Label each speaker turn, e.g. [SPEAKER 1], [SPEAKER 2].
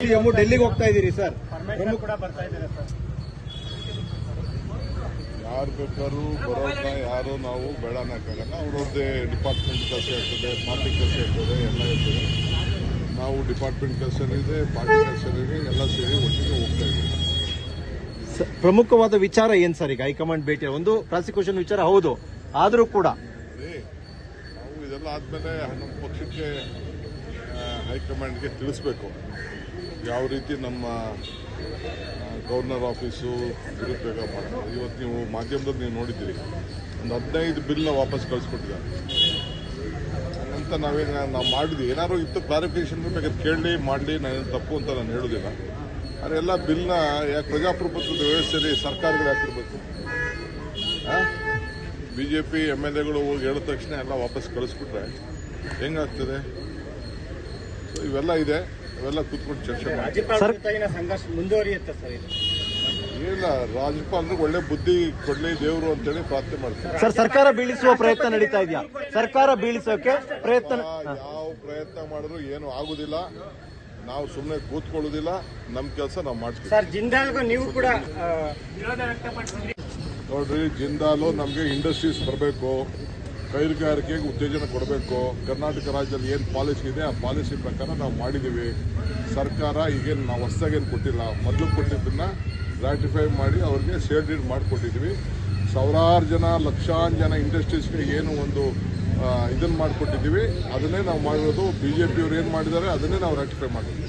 [SPEAKER 1] CM ಡೆಲ್ಲಿಗೆ ಹೋಗ್ತಾ ಇದ್ದೀರಿ ಸರ್,
[SPEAKER 2] ಕೂಡ ಬರ್ತಾ ಇದ್ದಾರೆ ಸರ್.
[SPEAKER 3] ಯಾರು ಬೇಕಾದ್ರೂ ಬರೋದನ್ನ ಯಾರು ನಾವು ಬೇಡ ಅನ್ನೋಕ್ಕಾಗಲ್ಲ. ಅವ್ರದ್ದೇ ಡಿಪಾರ್ಟ್ಮೆಂಟ್ ಕೆಲಸ ಇರ್ತದೆ, ಪಾರ್ಟಿ ಕೆಲಸ ಇರ್ತದೆ, ಎಲ್ಲ ಇರ್ತದೆ. ನಾವು ಡಿಪಾರ್ಟ್ಮೆಂಟ್ ಕೆಲಸ ಇದೆ, ಪಾರ್ಟಿ ಕೆಲಸ ಇದೆ, ಎಲ್ಲ ಸೇರಿ ಒಟ್ಟಿಗೆ ಹೋಗ್ತಾ ಇದ್ದೀವಿ.
[SPEAKER 1] ಪ್ರಮುಖವಾದ ವಿಚಾರ ಏನ್ ಸರ್ ಈಗ ಹೈಕಮಾಂಡ್ ಭೇಟಿ? ಒಂದು ಪ್ರಾಸಿಕ್ಯೂಷನ್ ವಿಚಾರ ಹೌದು, ಆದರೂ ಕೂಡ
[SPEAKER 3] ನಾವು ಇದೆಲ್ಲ ಆದ್ಮೇಲೆ ನಮ್ಮ ಪಕ್ಷಕ್ಕೆ ಹೈಕಮಾಂಡ್ಗೆ ತಿಳಿಸ್ಬೇಕು ಯಾವ ರೀತಿ ನಮ್ಮ ಗವರ್ನರ್ ಆಫೀಸು ವಿರುದ್ಧ ಬೇಗ ಮಾಡ್ತಾರೆ. ಇವತ್ತು ನೀವು ಮಾಧ್ಯಮದಲ್ಲಿ ನೀವು ನೋಡಿದ್ದೀರಿ, ಒಂದು 15 ಬಿಲ್ನ ವಾಪಸ್ ಕಳಿಸ್ಕೊಟ್ಟಿದ್ದಾರೆ ಅಂತ. ನಾವು ಮಾಡಿದ್ವಿ, ಏನಾದ್ರು ಇತ್ತು ಕ್ಲಾರಿಫಿಕೇಶನ್ ಬೇಕಾದ್ರೆ ಕೇಳಲಿ ಮಾಡಲಿ, ನಾನು ತಪ್ಪು ಅಂತ ನಾನು ಹೇಳೋದಿಲ್ಲ. ಅದೆಲ್ಲ ಬಿಲ್ನ ಯಾಕೆ ಪ್ರಜಾಪ್ರಭುತ್ವದ ವ್ಯವಸ್ಥೆಯಲ್ಲಿ ಸರ್ಕಾರಗಳು ಹಾಕಿರ್ಬೇಕು? ಬಿಜೆಪಿ MLAಗಳು ಹೋಗಿ ಹೇಳಿದ ತಕ್ಷಣ ಎಲ್ಲ ವಾಪಸ್ ಕಳಿಸ್ಬಿಟ್ರೆ ಹೆಂಗಾಗ್ತದೆ? ಸೊ ಇವೆಲ್ಲ ಇದೆ, ಇವೆಲ್ಲ ಕೂತ್ಕೊಂಡು ಚರ್ಚೆ ಮಾಡಿ.
[SPEAKER 2] ಸಂಘರ್ಷ ಮುಂದುವರಿಯುತ್ತೆ ಸರ್.
[SPEAKER 3] ಇಲ್ಲ, ರಾಜ್ಯಪಾಲರಿಗೆ ಒಳ್ಳೆ ಬುದ್ಧಿ ಕೊಡ್ಲಿ ದೇವರು ಅಂತೇಳಿ ಪ್ರಾರ್ಥನೆ ಮಾಡ್ತಾರೆ.
[SPEAKER 1] ಸರ್, ಸರ್ಕಾರ ಬೀಳಿಸುವ ಪ್ರಯತ್ನ ನಡೀತಾ ಇದೆಯಾ? ಸರ್ಕಾರ ಬೀಳಿಸೋಕೆ ಪ್ರಯತ್ನ
[SPEAKER 3] ಯಾವ ಪ್ರಯತ್ನ ಮಾಡಿದ್ರು ಏನು ಆಗುದಿಲ್ಲ. ನಾವು ಸುಮ್ಮನೆ ಕೂತ್ಕೊಳ್ಳೋದಿಲ್ಲ, ನಮ್ಮ ಕೆಲಸ ನಾವು ಮಾಡ್ತೀವಿ.
[SPEAKER 2] ಸರ್, ಜಿಂದಾಲ್ಗೂ ನೀವು ಕೂಡ ವಿರೋಧ ವ್ಯಕ್ತಪಡಿಸಿದ್ರಿ.
[SPEAKER 3] ನೋಡ್ರಿ, ಜಿಂದಾಲು ನಮಗೆ ಇಂಡಸ್ಟ್ರೀಸ್ ಬರಬೇಕು, ಕೈಗಾರಿಕೆಗೆ ಉತ್ತೇಜನ ಕೊಡಬೇಕು. ಕರ್ನಾಟಕ ರಾಜ್ಯದಲ್ಲಿ ಏನು ಪಾಲಿಸಿ ಇದೆ ಆ ಪಾಲಿಸಿ ಪ್ರಕಾರ ನಾವು ಮಾಡಿದ್ದೀವಿ. ಸರ್ಕಾರ ಈಗೇನು ನಾವು ಹೊಸದಾಗೇನು ಕೊಟ್ಟಿಲ್ಲ, ಮೊದಲು ಕೊಟ್ಟಿದ್ದನ್ನ ರಾಟಿಫೈ ಮಾಡಿ ಅವ್ರಿಗೆ ಸೇಲ್ ಡೀಡ್ ಮಾಡಿಕೊಟ್ಟಿದ್ವಿ. ಸಾವಿರಾರು ಜನ, ಲಕ್ಷಾಂತರ ಜನ ಇಂಡಸ್ಟ್ರೀಸ್ಗೆ ಏನು ಒಂದು ಇದನ್ನು ಮಾಡಿಕೊಟ್ಟಿದ್ದೀವಿ. ಅದನ್ನೇ ನಾವು ಮಾಡಿರೋದು. BJP ಅವ್ರು ಏನು ಮಾಡಿದ್ದಾರೆ ಅದನ್ನೇ ನಾವು ರಾಟಿಫೈ ಮಾಡಿದ್ವಿ.